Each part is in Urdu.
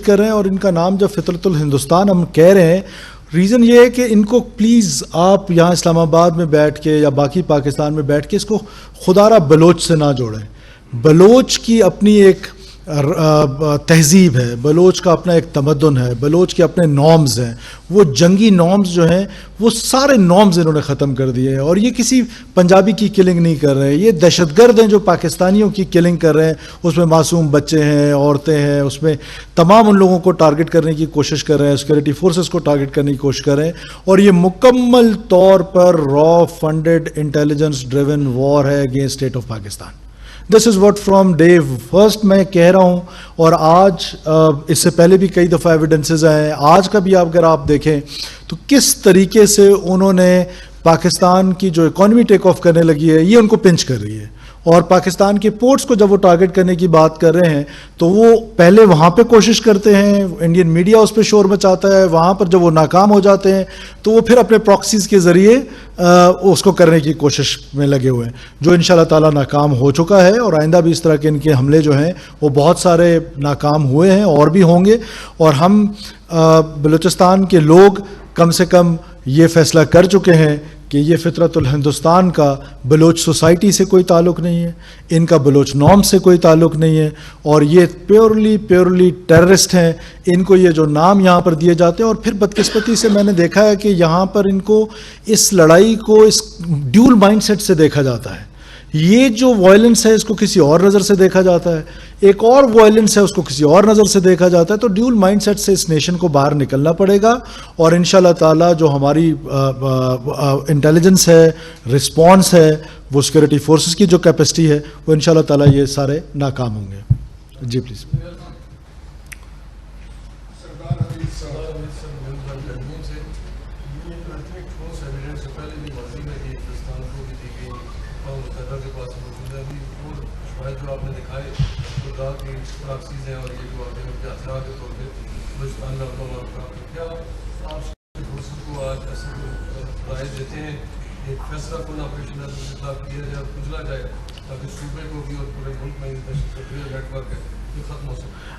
تردید کر رہے ہیں. اور ان کا نام جب فطرت الہندوستان ہم کہہ رہے ہیں, ریزن یہ ہے کہ ان کو پلیز آپ یہاں اسلام آباد میں بیٹھ کے یا باقی پاکستان میں بیٹھ کے اس کو خدارہ بلوچ سے نہ جوڑیں. بلوچ کی اپنی ایک تہذیب ہے, بلوچ کا اپنا ایک تمدن ہے, بلوچ کے اپنے نارمز ہیں. وہ جنگی نارمز جو ہیں وہ سارے نارمز انہوں نے ختم کر دیے ہیں. اور یہ کسی پنجابی کی کلنگ نہیں کر رہے ہیں, یہ دہشت گرد ہیں جو پاکستانیوں کی کلنگ کر رہے ہیں. اس میں معصوم بچے ہیں, عورتیں ہیں, اس میں تمام ان لوگوں کو ٹارگٹ کرنے کی کوشش کر رہے ہیں, سیکورٹی فورسز کو ٹارگٹ کرنے کی کوشش کر رہے ہیں. اور یہ مکمل طور پر را فنڈڈ انٹیلیجنس ڈریون وار ہے against state of Pakistan. This is what from day first میں کہہ رہا ہوں. اور آج اس سے پہلے بھی کئی دفعہ ایویڈنسز ہیں, آج کا بھی اگر آپ دیکھیں تو کس طریقے سے انہوں نے پاکستان کی جو اکانومی ٹیک آف کرنے لگی ہے یہ ان کو پنچ کر رہی ہے. اور پاکستان کے پورٹس کو جب وہ ٹارگٹ کرنے کی بات کر رہے ہیں تو وہ پہلے وہاں پہ کوشش کرتے ہیں, انڈین میڈیا اس پہ شور مچاتا ہے, وہاں پر جب وہ ناکام ہو جاتے ہیں تو وہ پھر اپنے پراکسیز کے ذریعے اس کو کرنے کی کوشش میں لگے ہوئے ہیں, جو انشاءاللہ تعالیٰ ناکام ہو چکا ہے. اور آئندہ بھی اس طرح کے ان کے حملے جو ہیں وہ بہت سارے ناکام ہوئے ہیں اور بھی ہوں گے. اور ہم بلوچستان کے لوگ کم سے کم یہ فیصلہ کر چکے ہیں کہ یہ فطرت الہندوستان کا بلوچ سوسائٹی سے کوئی تعلق نہیں ہے, ان کا بلوچ نارم سے کوئی تعلق نہیں ہے, اور یہ پیورلی ٹیررسٹ ہیں. ان کو یہ جو نام یہاں پر دیے جاتے ہیں, اور پھر بدقسمتی سے میں نے دیکھا ہے کہ یہاں پر ان کو اس لڑائی کو اس ڈیول مائنڈ سیٹ سے دیکھا جاتا ہے. یہ جو وائلنس ہے اس کو کسی اور نظر سے دیکھا جاتا ہے, ایک اور وائلنس ہے اس کو کسی اور نظر سے دیکھا جاتا ہے. تو ڈیول مائنڈ سیٹ سے اس نیشن کو باہر نکلنا پڑے گا. اور انشاءاللہ تعالیٰ جو ہماری انٹیلیجنس ہے, رسپانس ہے, وہ سیکورٹی فورسز کی جو کیپیسٹی ہے, وہ انشاءاللہ تعالیٰ یہ سارے ناکام ہوں گے. جی پلیز.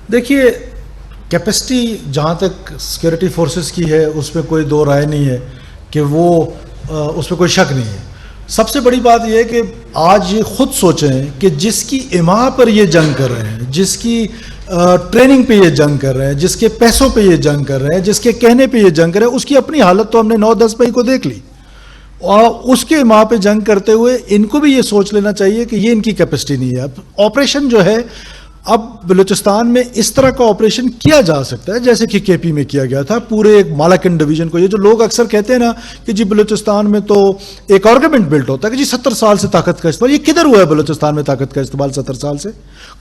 دیکھیے, کیپیسٹی جہاں تک سیکورٹی فورسز کی ہے اس میں کوئی دو رائے نہیں ہے کہ وہ اس میں کوئی شک نہیں ہے. سب سے بڑی بات یہ ہے کہ آج یہ خود سوچیں کہ جس کی اماں پر یہ جنگ کر رہے ہیں, جس کی ٹریننگ پہ یہ جنگ کر رہے ہیں, جس کے پیسوں پہ یہ جنگ کر رہے ہیں, جس کے کہنے پہ یہ جنگ کر رہے ہیں, اس کی اپنی حالت تو ہم نے 9-10 مئی کو دیکھ لی. اور اس کے ماں پہ جنگ کرتے ہوئے ان کو بھی یہ سوچ لینا چاہیے کہ یہ ان کی کیپیسٹی نہیں ہے. اب آپریشن جو ہے اب بلوچستان میں اس طرح کا آپریشن کیا جا سکتا ہے جیسے کہ کے پی میں کیا گیا تھا, پورے ایک مالاکنڈ ڈویژن کو. یہ جو لوگ اکثر کہتے ہیں نا کہ جی بلوچستان میں تو ایک آرگومنٹ بلٹ ہوتا ہے کہ جی 70 سال سے طاقت کا استعمال, یہ کدھر ہوا ہے بلوچستان میں طاقت کا استعمال 70 سال سے؟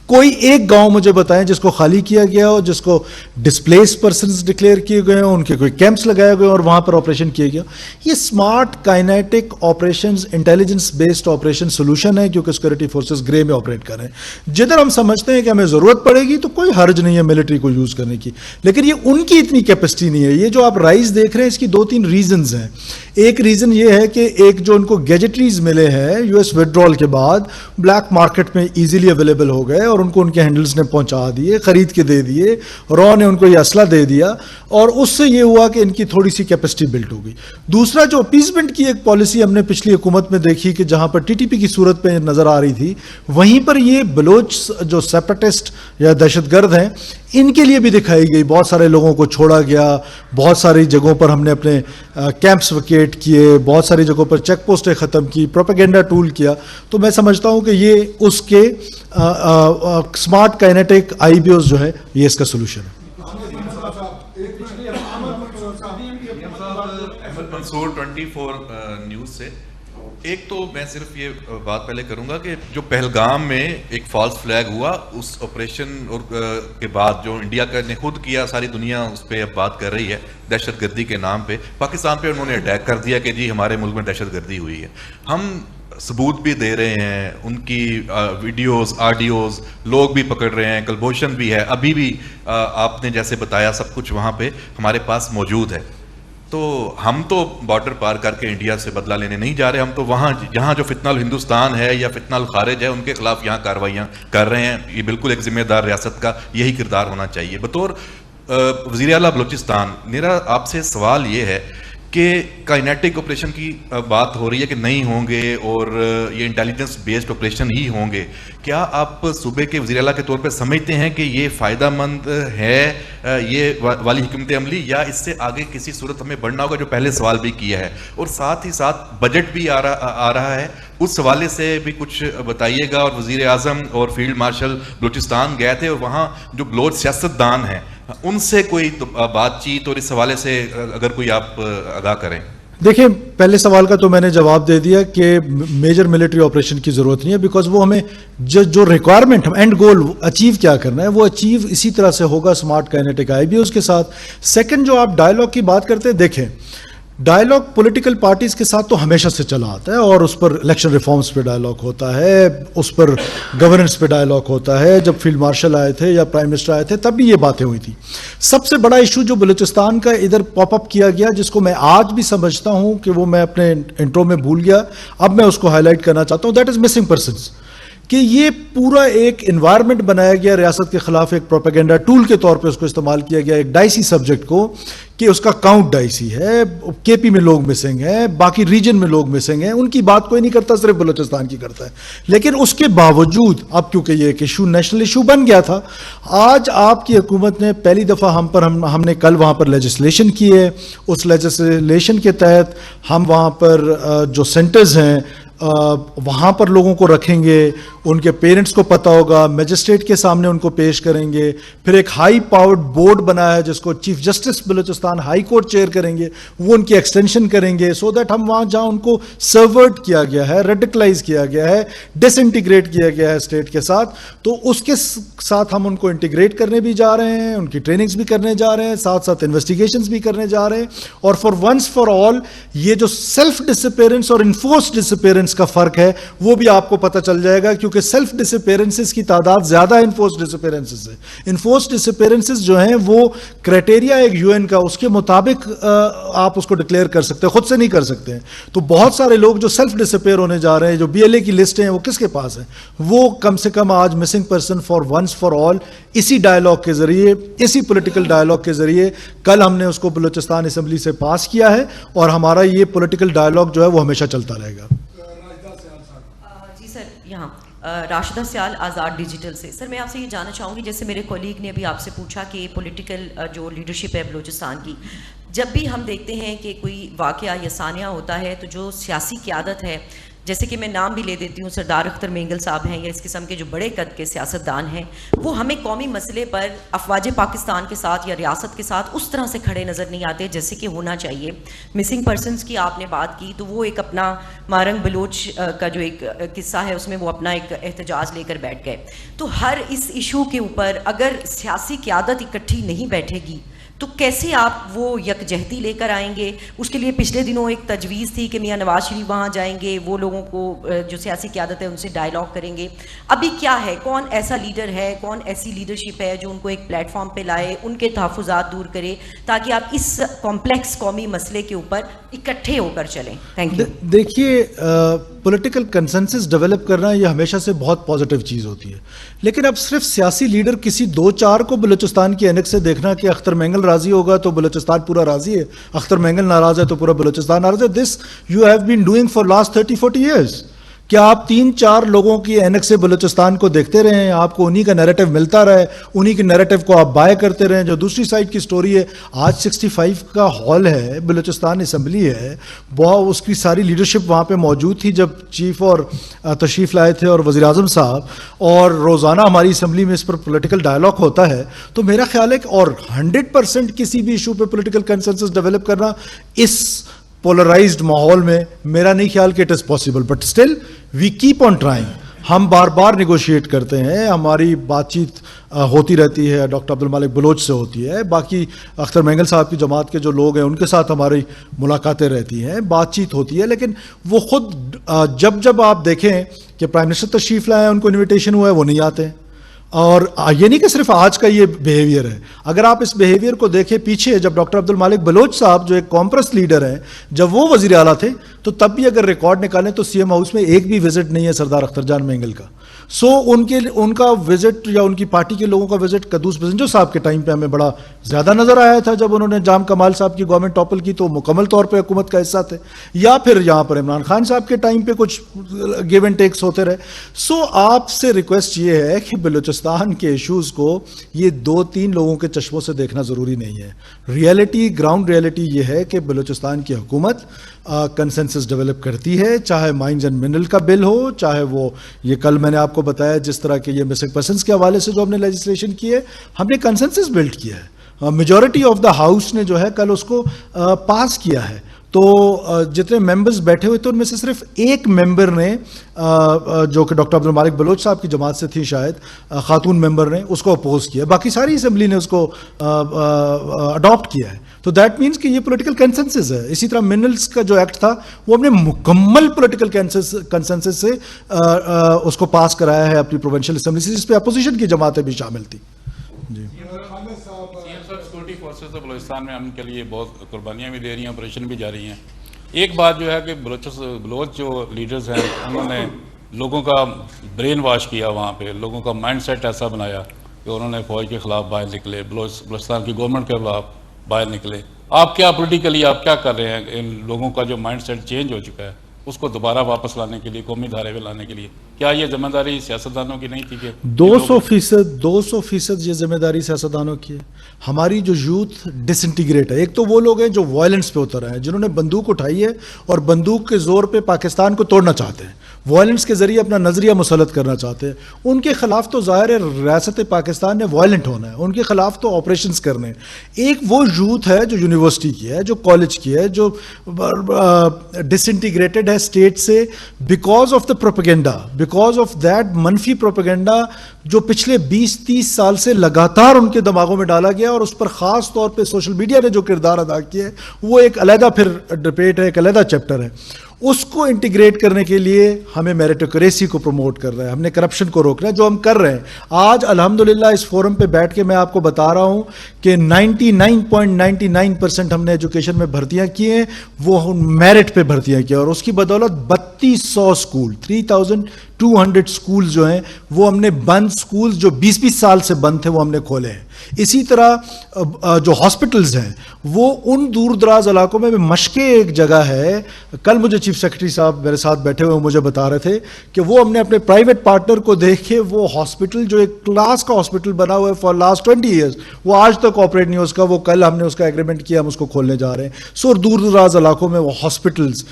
کوئی ایک گاؤں مجھے بتائیں جس کو خالی کیا گیا ہو, جس کو ڈسپلیس پرسنز ڈکلیئر کیے گئے ہوں, ان کے کوئی کیمپس لگائے گئے اور وہاں پر آپریشن کیا گیا. یہ smart kinetic operations, intelligence based operation solution ہے, کیونکہ سیکورٹی فورسز گرے میں آپریٹ کر رہے ہیں. جدھر ہم سمجھتے ہیں کہ ہمیں ضرورت پڑے گی تو کوئی حرج نہیں ہے ملٹری کو یوز کرنے کی, لیکن یہ ان کی اتنی کیپیسٹی نہیں ہے. یہ جو آپ رائز دیکھ رہے ہیں اس کی 2-3 ریزنز ہیں. ایک ریزن یہ ہے کہ ایک جو ان کو گیجٹریز ملے ہیں یو ایس وڈرال کے بعد, بلیک مارکیٹ میں ایزیلی اویلیبل ہو گئے اور ان کے ہینڈلز نے پہنچا دیے, خرید کے دے دیے, را نے ان کو یہ اسلحہ دے دیا, اور اس سے یہ ہوا کہ ان کی تھوڑی سی کیپیسٹی بلٹ ہو گئی. دوسرا جو اپیزمنٹ کی ایک پالیسی ہم نے پچھلی حکومت میں دیکھی کہ جہاں پر ٹی ٹی پی کی صورت پہ نظر آ رہی تھی, وہیں پر یہ بلوچ جو سیپریٹسٹ یا دہشت گرد ہیں ان کے لیے بھی دکھائی گئی. بہت سارے لوگوں کو چھوڑا گیا, بہت ساری جگہوں پر ہم نے اپنے کیمپس ویکیٹ کیے, بہت ساری جگہوں پر چیک پوسٹیں ختم کی, پروپیگنڈا ٹول کیا. تو میں سمجھتا ہوں کہ یہ اس کے اسمارٹ کائنیٹک آئی بی اوز جو ہے یہ اس کا سولوشن ہے. منصور 24 نیوز سے ایک تو میں صرف یہ بات پہلے کروں گا کہ جو پہلگام میں ایک فالس فلیگ ہوا اس آپریشن کے بعد جو انڈیا نے خود کیا, ساری دنیا اس پہ اب بات کر رہی ہے دہشت گردی کے نام پہ. پاکستان پہ انہوں نے اٹیک کر دیا کہ جی ہمارے ملک میں دہشت گردی ہوئی ہے. ہم ثبوت بھی دے رہے ہیں, ان کی ویڈیوز آڈیوز لوگ بھی پکڑ رہے ہیں, کلبوشن بھی ہے, ابھی بھی آپ نے جیسے بتایا سب کچھ وہاں پہ ہمارے پاس موجود ہے. تو ہم تو بارڈر پار کر کے انڈیا سے بدلہ لینے نہیں جا رہے, ہم تو وہاں جہاں جو فتنہ الہندوستان ہے یا فتنہ الخارج ہے ان کے خلاف یہاں کارروائیاں کر رہے ہیں. یہ بالکل ایک ذمہ دار ریاست کا یہی کردار ہونا چاہیے. بطور وزیر اعلیٰ بلوچستان، میرا آپ سے سوال یہ ہے کہ کائنیٹک آپریشن کی بات ہو رہی ہے کہ نہیں ہوں گے اور یہ انٹیلیجنس بیسڈ آپریشن ہی ہوں گے، کیا آپ صوبے کے وزیر اعلیٰ کے طور پہ سمجھتے ہیں کہ یہ فائدہ مند ہے یہ والی حکمت عملی، یا اس سے آگے کسی صورت ہمیں بڑھنا ہوگا، جو پہلے سوال بھی کیا ہے؟ اور ساتھ ہی ساتھ بجٹ بھی آ رہا ہے، اس حوالے سے بھی کچھ بتائیے گا. اور وزیر اعظم اور فیلڈ مارشل بلوچستان گئے تھے، اور وہاں جو بلوچ سیاستدان ہیں ان سے کوئی بات چیت اور اس حوالے سے اگر کوئی آپ آگاہ کریں. دیکھیں، پہلے سوال کا تو میں نے جواب دے دیا کہ میجر ملٹری آپریشن کی ضرورت نہیں ہے، بیکاز وہ ہمیں جو ریکوائرمنٹ اینڈ گول اچیو کیا کرنا ہے وہ اچیو اسی طرح سے ہوگا اسمارٹ کائنیٹک آئی بی اس کے ساتھ. سیکنڈ، جو آپ ڈائلاگ کی بات کرتے ہیں، دیکھیں ڈائلاگ پولیٹیکل پارٹیز کے ساتھ تو ہمیشہ سے چلا آتا ہے، اور اس پر الیکشن ریفارمز پہ ڈائلاگ ہوتا ہے، اس پر گورننس پہ ڈائلاگ ہوتا ہے. جب فیلڈ مارشل آئے تھے یا پرائم منسٹر آئے تھے تب بھی یہ باتیں ہوئی تھیں. سب سے بڑا ایشو جو بلوچستان کا ادھر پاپ اپ کیا گیا، جس کو میں آج بھی سمجھتا ہوں کہ وہ میں اپنے انٹرو میں بھول گیا، اب میں اس کو ہائی لائٹ کرنا چاہتا ہوں، دیٹ از مسنگ پرسنس. کہ یہ پورا ایک انوائرمنٹ بنایا گیا ریاست کے خلاف، ایک پروپیگنڈا ٹول کے طور پہ اس کو استعمال کیا گیا ایک ڈائسی سبجیکٹ کو، کہ اس کا کاؤنٹ ڈائسی ہے. کے پی میں لوگ مسنگ ہیں، باقی ریجن میں لوگ مسنگ ہیں، ان کی بات کوئی نہیں کرتا، صرف بلوچستان کی کرتا ہے. لیکن اس کے باوجود اب کیونکہ یہ ایک ایشو نیشنل ایشو بن گیا تھا، آج آپ کی حکومت نے پہلی دفعہ ہم نے کل وہاں پر لیجسلیشن کی ہے. اس لیجسلیشن کے تحت ہم وہاں پر جو سینٹرز ہیں وہاں پر لوگوں کو رکھیں گے، ان کے پیرنٹس کو پتہ ہوگا، میجسٹریٹ کے سامنے ان کو پیش کریں گے. پھر ایک ہائی پاورڈ بورڈ بنایا ہے جس کو chief justice Balochistan high court chair کریں گے، وہ ان کی ایکسٹینشن کریں گے، سو دیٹ ہم وہاں جہاں ان کو سرورٹ کیا گیا ہے، ریڈیکلائز کیا گیا ہے، ڈس انٹیگریٹ کیا گیا ہے اسٹیٹ کے ساتھ، تو اس کے ساتھ ہم ان کو انٹیگریٹ کرنے بھی جا رہے ہیں، ان کی ٹریننگز بھی کرنے جا رہے ہیں، ساتھ ساتھ انویسٹیگیشنز بھی کرنے جا رہے ہیں. اور فار ونس فار آل یہ جو سیلف ڈسپیرنس اور انفورسڈ ڈسپیرنس کا فرق ہے وہ بھی آپ کو پتہ چل جائے گا، کیونکہ سیلف ڈسپیرنسز کی تعداد زیادہ ہے انفورسڈ ڈسپیرنسز سے. انفورسڈ ڈسپیرنسز جو ہیں وہ کرائٹیریا ایک یو این کا، اس کے مطابق آپ اس کو ڈکلیئر کر سکتے ہیں، خود سے نہیں کر سکتے ہیں. تو بہت سارے لوگ جو سیلف ڈسپیئر ہونے جا رہے ہیں، جو بی ایل اے کی لسٹیں ہیں وہ کس کے پاس ہیں، وہ کم سے کم آج missing person for once for all اسی ڈائلاگ کے ذریعے، اسی پولیٹیکل ڈائلاگ کے ذریعے کل ہم نے اس کو بلوچستان اسمبلی سے پاس کیا ہے، اور ہمارا یہ پولیٹیکل ڈائلاگ جو ہے وہ ہمیشہ چلتا رہے گا. جی سر، یہاں راشدہ سیال آزاد ڈیجیٹل سے. سر میں آپ سے یہ جاننا چاہوں گی، جیسے میرے کولیگ نے ابھی آپ سے پوچھا کہ پولیٹیکل جو لیڈرشپ ہے بلوچستان کی، جب بھی ہم دیکھتے ہیں کہ کوئی واقعہ یا سانحہ ہوتا ہے تو جو سیاسی قیادت ہے، جیسے کہ میں نام بھی لے دیتی ہوں، سردار اختر مینگل صاحب ہیں یا اس قسم کے جو بڑے قد کے سیاستدان ہیں، وہ ہمیں قومی مسئلے پر افواج پاکستان کے ساتھ یا ریاست کے ساتھ اس طرح سے کھڑے نظر نہیں آتے جیسے کہ ہونا چاہیے. مسنگ پرسنز کی آپ نے بات کی تو وہ ایک اپنا مارنگ بلوچ کا جو ایک قصہ ہے اس میں وہ اپنا ایک احتجاج لے کر بیٹھ گئے. تو ہر اس ایشو کے اوپر اگر سیاسی قیادت اکٹھی نہیں بیٹھے گی تو کیسے آپ وہ یکجہتی لے کر آئیں گے؟ اس کے لیے پچھلے دنوں ایک تجویز تھی کہ میاں نواز شریف وہاں جائیں گے، وہ لوگوں کو جو سیاسی قیادت ہے ان سے ڈائلاگ کریں گے. ابھی کیا ہے، کون ایسا لیڈر ہے، کون ایسی لیڈرشپ ہے جو ان کو ایک پلیٹ فارم پہ لائے، ان کے تحفظات دور کرے، تاکہ آپ اس کمپلیکس قومی مسئلے کے اوپر اکٹھے ہو کر چلیں؟ Thank you. دیکھیے، پولیٹیکل کنسنسس ڈیولپ کرنا یہ ہمیشہ سے بہت پازیٹیو چیز ہوتی ہے، لیکن اب صرف سیاسی لیڈر کسی دو چار کو بلوچستان کی اینک سے دیکھنا کہ اختر مینگل راضی ہوگا تو بلوچستان پورا راضی ہے، اختر مینگل ناراض ہے تو پورا بلوچستان ناراض ہے. دس you have been doing for last 30-40 years. کیا آپ 3-4 لوگوں کی اینک سے بلوچستان کو دیکھتے رہے ہیں، آپ کو انہی کا نیریٹو ملتا رہے، انہی کی نیریٹو کو آپ بائے کرتے رہے؟ جو دوسری سائڈ کی سٹوری ہے، آج 65 کا ہال ہے، بلوچستان اسمبلی ہے، وہ اس کی ساری لیڈرشپ وہاں پہ موجود تھی جب چیف اور تشریف لائے تھے اور وزیر اعظم صاحب، اور روزانہ ہماری اسمبلی میں اس پر پولیٹیکل ڈائلاگ ہوتا ہے. تو میرا خیال ہے کہ اور 100% کسی بھی ایشو پہ پولیٹیکل کنسنسس ڈیولپ کرنا اس پولرائزڈ ماحول میں میرا نہیں خیال کہ it is possible, but still we keep on trying. ہم بار بار نیگوشیٹ کرتے ہیں، ہماری بات چیت ہوتی رہتی ہے، ڈاکٹر عبد المالک بلوچ سے ہوتی ہے، باقی اختر مینگل صاحب کی جماعت کے جو لوگ ہیں ان کے ساتھ ہماری ملاقاتیں رہتی ہیں، بات چیت ہوتی ہے. لیکن وہ خود جب آپ دیکھیں کہ پرائم منسٹر تشریف لائے، ان کو انویٹیشن ہوا ہے، وہ نہیں آتے. اور یہ نہیں کہ صرف آج کا یہ بیہیویئر ہے، اگر آپ اس بیہیویئر کو دیکھیں پیچھے، جب ڈاکٹر عبد المالک بلوچ صاحب جو ایک کامپرس لیڈر ہیں، جب وہ وزیر اعلیٰ تھے تو تب بھی اگر ریکارڈ نکالیں تو سی ایم ہاؤس میں ایک بھی وزٹ نہیں ہے سردار اختر جان مینگل کا. سو ان کا وزٹ یا ان کی پارٹی کے لوگوں کا وزٹ قدوس بزنجو صاحب کے ٹائم پہ ہمیں بڑا زیادہ نظر آیا تھا جب انہوں نے جام کمال صاحب کی گورنمنٹ ٹاپل کی تو مکمل طور پہ حکومت کا حصہ تھے, یا پھر یہاں پر عمران خان صاحب کے ٹائم پہ کچھ گیو اینڈ ٹیکس ہوتے رہے. سو آپ سے ریکویسٹ یہ ہے کہ بلوچستان کے ایشوز کو یہ 2-3 لوگوں کے چشموں سے دیکھنا ضروری نہیں ہے. ریئلٹی, گراؤنڈ ریئلٹی یہ ہے کہ بلوچستان کی حکومت کنسنسس ڈیولپ کرتی ہے, چاہے مائنز اینڈ منرل کا بل ہو, چاہے وہ یہ کل میں نے آپ کو بتایا جس طرح کہ یہ مسنگ پرسنس کے حوالے سے جو ہم نے لیجسلیشن کی ہے, ہم نے کنسنسس بلڈ کیا ہے. میجورٹی آف دا ہاؤس نے جو ہے کل اس کو پاس کیا ہے. تو جتنے ممبرز بیٹھے ہوئے تھے ان میں سے صرف ایک ممبر نے جو کہ ڈاکٹر عبدالمالک بلوچ صاحب کی جماعت سے تھی شاید, خاتون ممبر نے اس کو اپوز کیا, باقی ساری اسمبلی نے اس کو اڈاپٹ کیا ہے. تو دیٹ مینس کہ یہ پولیٹیکل کنسنسس ہے. اسی طرح منرلس کا جو ایکٹ تھا وہ ہم نے مکمل پولیٹیکل کنسنسس سے اس کو پاس کرایا ہے اپنی پروونشل اسمبلی سے, جس پہ اپوزیشن کی جماعتیں بھی شامل تھی. جی سیکورٹی فورسز بلوچستان میں ہم کے لیے بہت قربانیاں بھی دے رہی ہیں, آپریشن بھی جاری ہیں. ایک بات جو ہے کہ بلوچ جو لیڈرز ہیں انہوں نے لوگوں کا برین واش کیا, وہاں پہ لوگوں کا مائنڈ سیٹ ایسا بنایا کہ انہوں نے فوج کے خلاف باہر نکلے, بلوچستان کی گورنمنٹ کے خلاف باہر نکلے. آپ کیا پولیٹیکلی آپ کیا کر رہے ہیں ان لوگوں کا جو مائنڈ سیٹ چینج ہو چکا ہے اس کو دوبارہ واپس لانے کے لیے, قومی دھارے پہ لانے کے لیے؟ کیا یہ ذمہ داری سیاستدانوں کی نہیں تھی کہ 200% یہ ذمہ داری سیاستدانوں کی ہے؟ ہماری جو یوتھ ڈس انٹیگریٹ ہے. ایک تو وہ لوگ ہیں جو وائلنس پہ اتر آئے ہیں, جنہوں نے بندوق اٹھائی ہے اور بندوق کے زور پہ پاکستان کو توڑنا چاہتے ہیں, وائلنس کے ذریعے اپنا نظریہ مسلط کرنا چاہتے ہیں. ان کے خلاف تو ظاہر ہے ریاست پاکستان نے وائلنٹ ہونا ہے, ان کے خلاف تو آپریشنز کرنے ہیں. ایک وہ یوتھ ہے جو یونیورسٹی کی ہے, جو کالج کی ہے, جو ڈس انٹیگریٹڈ ہے اسٹیٹ سے because of the propaganda, because of that منفی پروپیگنڈا جو پچھلے 20-30 سال سے لگاتار ان کے دماغوں میں ڈالا گیا, اور اس پر خاص طور پہ سوشل میڈیا نے جو کردار ادا کیا ہے وہ ایک علیحدہ پھر ڈبیٹ ہے, ایک علیحدہ چیپٹر ہے. اس کو انٹیگریٹ کرنے کے لیے ہمیں میریٹوکریسی کو پروموٹ کر رہا ہے, ہم نے کرپشن کو روکنا ہے, جو ہم کر رہے ہیں. آج الحمدللہ اس فورم پہ بیٹھ کے میں آپ کو بتا رہا ہوں کہ 99.99% ہم نے ایجوکیشن میں بھرتیاں کی ہیں, وہ میرٹ پہ بھرتیاں کی, اور اس کی بدولت 3200 اسکول 3200 اسکولز جو ہیں وہ ہم نے بند, اسکولز جو 20-20 سال سے بند تھے وہ ہم نے کھولے ہیں. اسی طرح جو ہاسپٹلز ہیں وہ ان دور دراز علاقوں میں مشقیں ایک جگہ ہے. کل مجھے چیف سیکرٹری صاحب میرے ساتھ بیٹھے ہوئے مجھے بتا رہے تھے کہ وہ ہم نے اپنے پرائیویٹ پارٹنر کو دیکھ کے وہ ہاسپٹل جو ایک کلاس کا ہاسپٹل بنا ہوا ہے فار لاسٹ 20 ایئرز وہ آج تک آپریٹ نہیں ہو سکا, وہ کل ہم نے اس کا ایگریمنٹ کیا, ہم اس کو کھولنے جا رہے ہیں. سو دور دراز علاقوں میں وہ hospitals,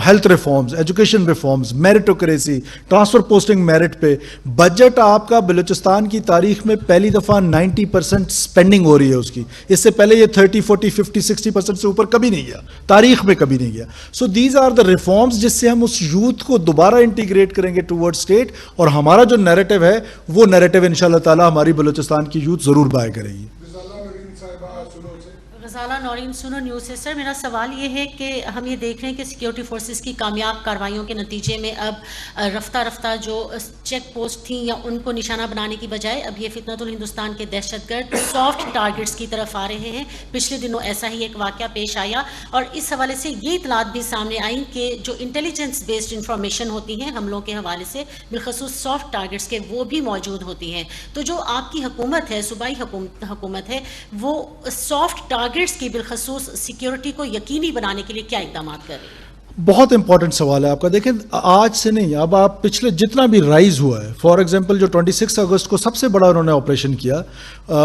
health reforms, education reforms, میریٹوکریسی, transfer posting merit پہ. بجٹ آپ کا بلوچستان کی تاریخ میں پہلی دفعہ 90% اسپینڈنگ ہو رہی ہے اس کی, اس سے پہلے یہ 30-40-50-60% سے اوپر کبھی نہیں گیا, تاریخ میں کبھی نہیں گیا. So these are the reforms جس سے ہم اس یوتھ کو دوبارہ انٹیگریٹ کریں گے ٹوورڈ اسٹیٹ, اور ہمارا جو نیریٹو ہے وہ نیریٹو انشاءاللہ تعالی ہماری بلوچستان کی یوتھ ضرور بائے کرے گی. غزالہ نورین سنو نیوز سے. سر میرا سوال یہ ہے کہ ہم یہ دیکھ رہے ہیں کہ سیکیورٹی فورسز کی کامیاب کارروائیوں کے نتیجے میں اب رفتہ رفتہ جو چیک پوسٹ تھیں یا ان کو نشانہ بنانے کی بجائے اب یہ فتنۃ الہندوستان کے دہشت گرد سافٹ ٹارگٹس کی طرف آ رہے ہیں. پچھلے دنوں ایسا ہی ایک واقعہ پیش آیا, اور اس حوالے سے یہ اطلاعات بھی سامنے آئیں کہ جو انٹیلیجنس بیسڈ انفارمیشن ہوتی ہیں حملوں کے حوالے سے بالخصوص سافٹ ٹارگٹس کے, وہ بھی موجود ہوتی ہیں. تو جو آپ کی حکومت ہے, صوبائی حکومت ہے, وہ سافٹ ٹارگٹس کی بالخصوص سیکیورٹی کو یقینی بنانے کے لیے کیا اقدامات کر رہی ہیں؟ بہت امپورٹنٹ سوال ہے آپ کا. دیکھیں آج سے نہیں, اب آپ پچھلے جتنا بھی رائز ہوا ہے, فار ایگزامپل جو 26 اگست کو سب سے بڑا انہوں نے آپریشن کیا,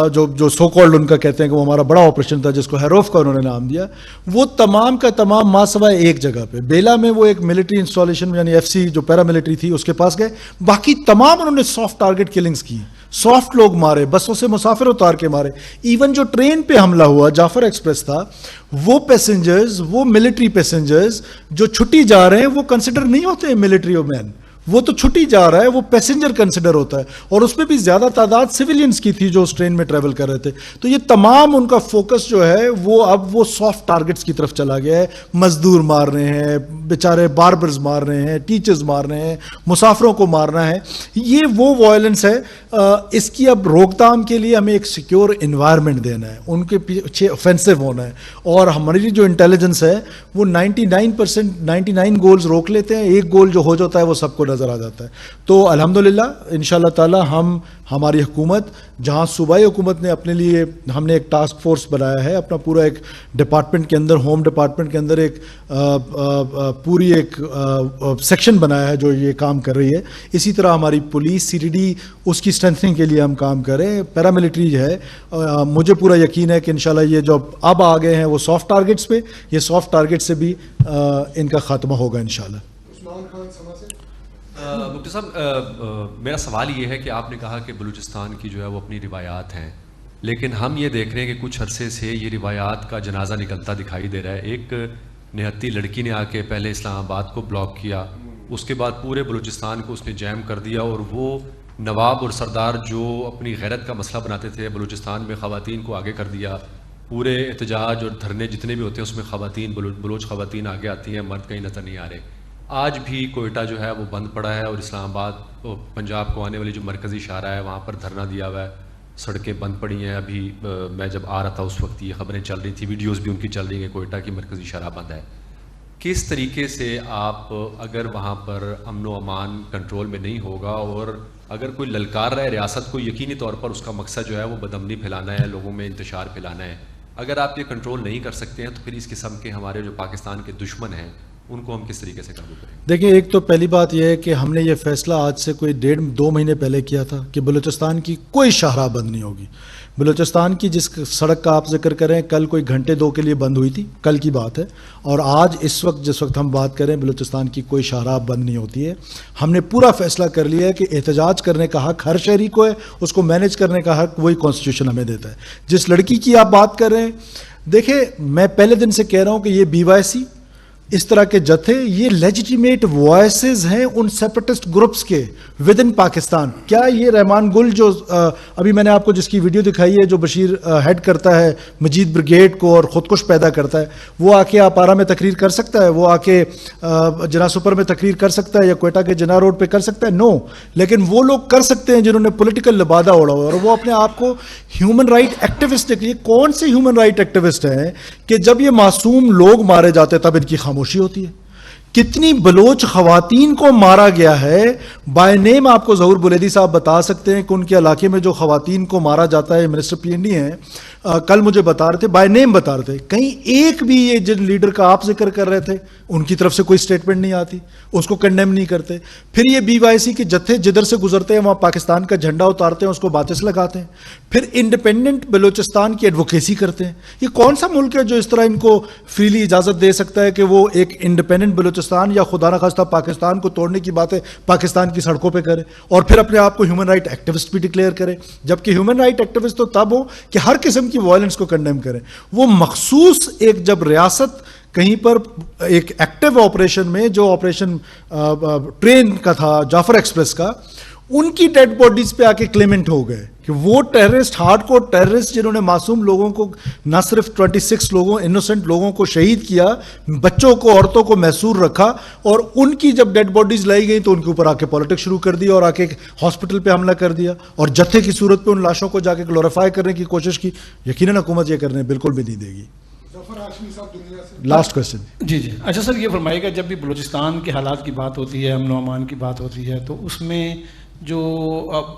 جو سو کالڈ ان کا کہتے ہیں کہ وہ ہمارا بڑا آپریشن تھا جس کو ہیروف کا انہوں نے نام دیا, وہ تمام کا تمام ماں سوائے ایک جگہ پہ بیلا میں وہ ایک ملٹری انسٹالیشن یعنی FC جو پیرا ملٹری تھی اس کے پاس گئے. باقی تمام انہوں نے سافٹ ٹارگٹ کلنگز کی, سافٹ لوگ مارے, بسوں سے مسافر اتار کے مارے. ایون جو ٹرین پہ حملہ ہوا جعفر ایکسپریس تھا, وہ پیسنجرز, وہ ملٹری پیسنجرز جو چھٹی جا رہے ہیں وہ کنسیڈر نہیں ہوتے ہیں ملٹری مین, وہ تو چھٹی جا رہا ہے, وہ پیسنجر کنسیڈر ہوتا ہے, اور اس میں بھی زیادہ تعداد سویلینز کی تھی جو اس ٹرین میں ٹریول کر رہے تھے. تو یہ تمام ان کا فوکس جو ہے وہ اب وہ سافٹ ٹارگٹس کی طرف چلا گیا ہے. مزدور مار رہے ہیں, بیچارے باربرز مار رہے ہیں, ٹیچرز مار رہے ہیں, مسافروں کو مارنا ہے. یہ وہ وائلنس ہے. اس کی اب روک تھام کے لیے ہمیں ایک سیکیور انوائرمنٹ دینا ہے, ان کے پیچھے اوفینسو ہونا ہے, اور ہماری جو انٹیلیجنس ہے وہ 99% 99 گولز روک لیتے ہیں, ایک گول جو ہو جاتا ہے وہ سب کو نظر آ جاتا ہے. تو الحمدللہ انشاءاللہ تعالی ہماری حکومت, جہاں صوبائی حکومت نے اپنے لیے, ہم نے ایک ٹاسک فورس بنایا ہے اپنا پورا ایک ڈپارٹمنٹ کے اندر, ہوم ڈپارٹمنٹ کے اندر ایک پوری ایک سیکشن بنایا ہے جو یہ کام کر رہی ہے. اسی طرح ہماری پولیس CTD اس کی اسٹرینتھنگ کے لیے ہم کام کر رہے ہیں. پیراملٹری جو ہے مجھے پورا یقین ہے کہ انشاءاللہ یہ جو اب آ گئے ہیں وہ سافٹ ٹارگٹس پہ, یہ سافٹ ٹارگٹ سے بھی ان کا خاتمہ ہوگا انشاءاللہ. مفتی صاحب میرا سوال یہ ہے کہ آپ نے کہا کہ بلوچستان کی جو ہے وہ اپنی روایات ہیں, لیکن ہم یہ دیکھ رہے ہیں کہ کچھ عرصے سے یہ روایات کا جنازہ نکلتا دکھائی دے رہا ہے. ایک نہتی لڑکی نے آ کے پہلے اسلام آباد کو بلاک کیا, اس کے بعد پورے بلوچستان کو اس نے جیم کر دیا, اور وہ نواب اور سردار جو اپنی غیرت کا مسئلہ بناتے تھے بلوچستان میں خواتین کو آگے کر دیا. پورے احتجاج اور دھرنے جتنے بھی ہوتے ہیں اس میں خواتین, بلوچ خواتین آگے آتی ہیں, مرد کہیں نظر نہیں آ رہے. آج بھی کوئٹہ جو ہے وہ بند پڑا ہے, اور اسلام آباد پنجاب کو آنے والی جو مرکزی شاہراہ ہے وہاں پر دھرنا دیا ہوا ہے, سڑکیں بند پڑی ہیں. ابھی میں جب آ رہا تھا اس وقت یہ خبریں چل رہی تھیں, ویڈیوز بھی ان کی چل رہی ہیں کہ کوئٹہ کی مرکزی شاہراہ بند ہے. کس طریقے سے آپ, اگر وہاں پر امن و امان کنٹرول میں نہیں ہوگا اور اگر کوئی للکار رہا ہے ریاست کو, یقینی طور پر اس کا مقصد جو ہے وہ بدامنی پھیلانا ہے, لوگوں میں انتشار پھیلانا ہے, اگر آپ یہ کنٹرول نہیں کر سکتے ہیں تو پھر اس قسم کے ہمارے جو پاکستان کے دشمن ہیں ان کو ہم کس طریقے سے قابو کریں؟ دیکھیں, ایک تو پہلی بات یہ ہے کہ ہم نے یہ فیصلہ آج سے کوئی 1.5-2 مہینے پہلے کیا تھا کہ بلوچستان کی کوئی شاہراہ بند نہیں ہوگی. بلوچستان کی جس سڑک کا آپ ذکر کریں, کل کوئی گھنٹے 2 کے لیے بند ہوئی تھی, کل کی بات ہے, اور آج اس وقت جس وقت ہم بات کریں بلوچستان کی کوئی شاہراہ بند نہیں ہوتی ہے. ہم نے پورا فیصلہ کر لیا ہے کہ احتجاج کرنے کا حق ہر شہری کو ہے, اس کو مینیج کرنے کا حق وہی کانسٹیٹیوشن ہمیں دیتا ہے. جس لڑکی کی آپ بات کر رہے ہیں, دیکھیں میں پہلے دن سے کہہ رہا ہوں کہ یہ BYC اس طرح کے جتھے یہ لیجیٹیمیٹ وائسز ہیں ان سیپریٹسٹ گروپس کے ود ان پاکستان. کیا یہ رحمان گل جو ابھی میں نے آپ کو جس کی ویڈیو دکھائی ہے, جو بشیر ہیڈ کرتا ہے مجید بریگیڈ کو اور خودکش پیدا کرتا ہے, وہ آ کے آپارا میں تقریر کر سکتا ہے, وہ آ کے جناح سپر میں تقریر کر سکتا ہے, یا کوئٹہ کے جناح روڈ پہ کر سکتا ہے؟ نو. لیکن وہ لوگ کر سکتے ہیں جنہوں نے پولیٹیکل لبادہ اوڑا ہوا, اور وہ اپنے آپ کو ہیومن رائٹ ایکٹیوسٹ دیکھ. یہ کون سے ہیومن رائٹ ایکٹیوسٹ ہیں کہ جب یہ معصوم لوگ مارے جاتے تب ان کی خاموشی ہوتی ہے؟ کتنی بلوچ خواتین کو مارا گیا ہے بائی نیم. آپ کو ظہور بلیدی صاحب بتا سکتے ہیں کہ ان کے علاقے میں جو خواتین کو مارا جاتا ہے, منسٹر PND ہیں, کل مجھے بتا رہے تھے, بائی نیم بتا رہے تھے. کہیں ایک بھی یہ جن لیڈر کا آپ ذکر کر رہے تھے ان کی طرف سے کوئی سٹیٹمنٹ نہیں آتی, اس کو کنڈیم نہیں کرتے. پھر یہ BYC کے جتھے جدھر سے گزرتے ہیں وہاں پاکستان کا جھنڈا اتارتے ہیں, اس کو باتیں لگاتے ہیں, پھر انڈیپینڈنٹ بلوچستان کی ایڈوکیسی کرتے ہیں. یہ کون سا ملک ہے جو اس طرح ان کو فریلی اجازت دے سکتا ہے کہ وہ ایک انڈیپینڈنٹ بلوچستان یا خدا نخواستہ پاکستان کو توڑنے کی باتیں پاکستان کی سڑکوں پہ کرے, اور پھر اپنے آپ کو ہیومن رائٹ ایکٹیوسٹ بھی ڈکلیئر کرے؟ جبکہ ہیومن رائٹ ایکٹیوسٹ تو تب ہو کہ ہر قسم کی وائلنس کو کنڈیم کریں. وہ مخصوص ایک جب ریاست کہیں پر ایک ایکٹیو آپریشن میں, جو آپریشن ٹرین کا تھا جعفر ایکسپریس کا, ان کی ڈیڈ باڈیز پہ آ کے کلیمنٹ ہو گئے کہ وہ ٹیررسٹ, ہارڈ کور ٹیررسٹ جنہوں نے معصوم لوگوں کو, نہ صرف 26 لوگوں انوسنٹ لوگوں کو شہید کیا, بچوں کو عورتوں کو محصور رکھا, اور ان کی جب ڈیڈ باڈیز لائی گئی تو ان کے اوپر آ کے پالیٹکس شروع کر دیا اور آ کے ہاسپٹل پہ حملہ کر دیا, اور جتھے کی صورت پہ ان لاشوں کو جا کے گلوریفائی کرنے کی کوشش کی. یقیناً حکومت یہ کرنے بالکل بھی نہیں دے گی. Last question. جی اچھا سر, یہ فرمائیے گا جب بھی بلوچستان کے حالات کی بات ہوتی ہے, امن و امان کی بات ہوتی ہے, تو اس میں جو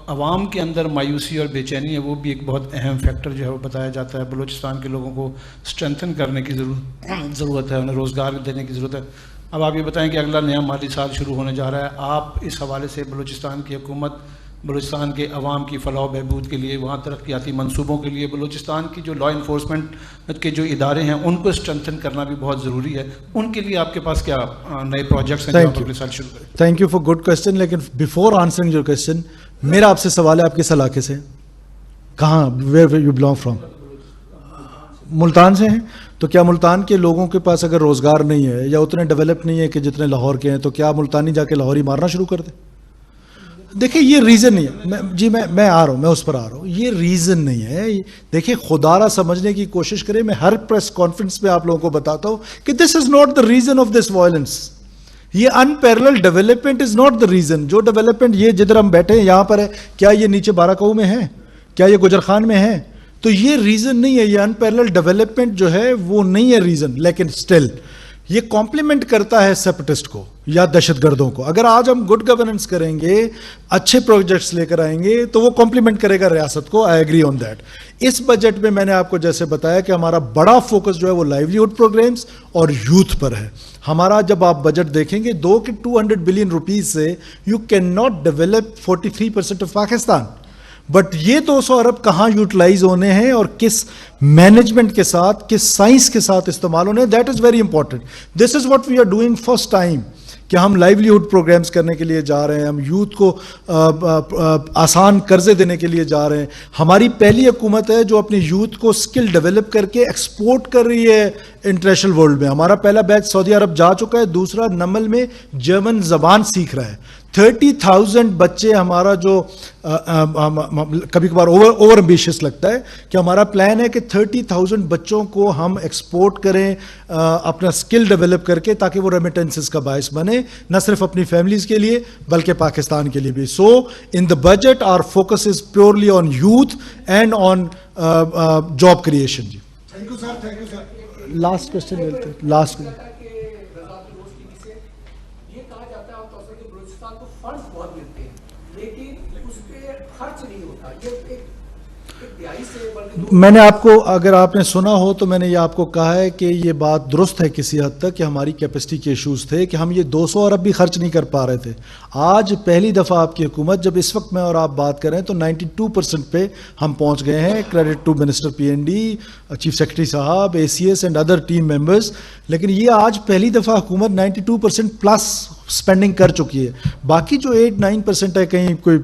عوام کے اندر مایوسی اور بے چینی ہے وہ بھی ایک بہت اہم فیکٹر جو ہے وہ بتایا جاتا ہے. بلوچستان کے لوگوں کو اسٹرینتھن کرنے کی ضرورت ہے, انہیں روزگار دینے کی ضرورت ہے. اب آپ یہ بتائیں کہ اگلا نیا مالی سال شروع ہونے جا رہا ہے, آپ اس حوالے سے بلوچستان کی حکومت بلوچستان کے عوام کی فلاح و بہبود کے لیے, وہاں ترقیاتی منصوبوں کے لیے, بلوچستان کی جو لا انفورسمنٹ کے جو ادارے ہیں ان کو اسٹرینتھن کرنا بھی بہت ضروری ہے, ان کے لیے آپ کے پاس کیا نئے پروجیکٹس ہیں جو آپ اگلے سال شروع کریں؟ Thank you for good question. لیکن بیفور آنسرنگ یور کوشچن, میرا آپ سے سوال ہے, آپ کس علاقے سے, کہاں, where you belong from? Multan سے ہیں. تو کیا ملتان کے لوگوں کے پاس اگر روزگار نہیں ہے یا اتنے ڈیولپ نہیں ہے کہ جتنے لاہور کے ہیں, تو کیا ملتانی جا کے لاہوری مارنا شروع کر دیں؟ دیکھیں یہ ریزن نہیں ہے. جی میں آ رہا ہوں, میں اس پر آ رہا ہوں. یہ ریزن نہیں ہے. دیکھیں خدا را سمجھنے کی کوشش کریں. میں ہر پریس کانفرنس پہ آپ لوگوں کو بتاتا ہوں کہ this is not the reason of this violence. یہ unparalleled development is not the reason. جو ڈیولپمنٹ یہ جدھر ہم بیٹھے ہیں یہاں پر ہے, کیا یہ نیچے باراکو میں ہے, کیا یہ گجر خان میں ہے؟ تو یہ ریزن نہیں ہے. یہ انپیرلل ڈیولپمنٹ جو ہے وہ نہیں ہے ریزن. لیکن اسٹل یہ کمپلیمنٹ کرتا ہے سیپریٹسٹ کو یا دہشت گردوں کو. اگر آج ہم گڈ گورننس کریں گے, اچھے پروجیکٹس لے کر آئیں گے, تو وہ کمپلیمنٹ کرے گا ریاست کو. I agree on that. اس بجٹ میں میں نے آپ کو جیسے بتایا کہ ہمارا بڑا فوکس جو ہے وہ لائیولیہڈ پروگرامز اور یوتھ پر ہے. ہمارا جب آپ بجٹ دیکھیں گے 200 بلین روپیز سے you can not develop 43% of Pakistan. But یہ 200 ارب کہاں یوٹیلائز ہونے ہیں اور کس مینجمنٹ کے ساتھ, کس سائنس کے ساتھ استعمال ہونے ہیں, that is very important. This is what we are doing first time کہ ہم لائیولیہڈ پروگرامز کرنے کے لیے جا رہے ہیں, ہم یوتھ کو آسان قرضے دینے کے لیے جا رہے ہیں. ہماری پہلی حکومت ہے جو اپنی یوتھ کو اسکل ڈیولپ کر کے ایکسپورٹ کر رہی ہے انٹرنیشنل ورلڈ میں. ہمارا پہلا بیچ سعودی عرب جا چکا ہے, دوسرا نمل میں جرمن زبان سیکھ رہا ہے. 30,000 بچے ہمارا جو کبھی کبھار اوور امبیشیس لگتا ہے کہ ہمارا پلان ہے کہ 30,000 بچوں کو ہم ایکسپورٹ کریں اپنا اسکل ڈیولپ کر کے, تاکہ وہ ریمیٹنسز کا باعث بنے, نہ صرف اپنی فیملیز کے لیے بلکہ پاکستان کے لیے بھی. So in the budget our focus is purely on youth and on job creation. جی thank you sir, thank you sir. Last question لیتے ہیں, لاسٹ. میں نے آپ کو, اگر آپ نے سنا ہو تو میں نے یہ آپ کو کہا ہے کہ یہ بات درست ہے کسی حد تک کہ ہماری کیپیسٹی کے ایشوز تھے کہ ہم یہ 200 ارب بھی خرچ نہیں کر پا رہے تھے. آج پہلی دفعہ آپ کی حکومت, جب اس وقت میں اور آپ بات کریں تو 92% پہ ہم پہنچ گئے ہیں. Credit to minister P N D, chief secretary صاحب, A C S and other team members. لیکن یہ آج پہلی دفعہ حکومت 92% پلس اسپینڈنگ کر چکی ہے. باقی جو 8-9% ہے, کہیں کوئی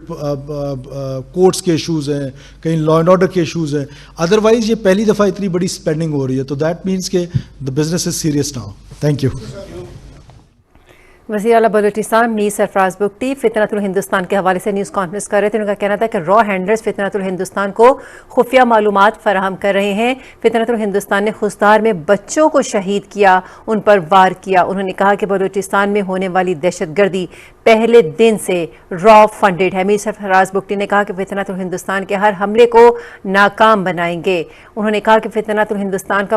کورٹس کے ایشوز ہیں, کہیں لا اینڈ آرڈر کے ایشوز ہیں, ادروائز یہ پہلی دفعہ اتنی بڑی اسپینڈنگ ہو رہی ہے. تو دیٹ مینس کہ the business is serious now. Thank you. وزیر اعلیٰ بلوچستان میر سرفراز بگٹی فطنت الہندوستان کے حوالے سے نیوز کانفرنس کر رہے تھے. ان کا کہنا تھا کہ را ہینڈلرز فطنت الہندوستان کو خفیہ معلومات فراہم کر رہے ہیں. فطنت الہندوستان نے خوزدار میں بچوں کو شہید کیا, ان پر وار کیا. انہوں نے کہا کہ بلوچستان میں ہونے والی دہشت گردی پہلے دن سے را فنڈڈ ہے. میر سرفراز بگٹی نے کہا کہ فطنت الہندوستان کے ہر حملے کو ناکام بنائیں گے. انہوں نے کہا کہ فطنت الہندوستان کا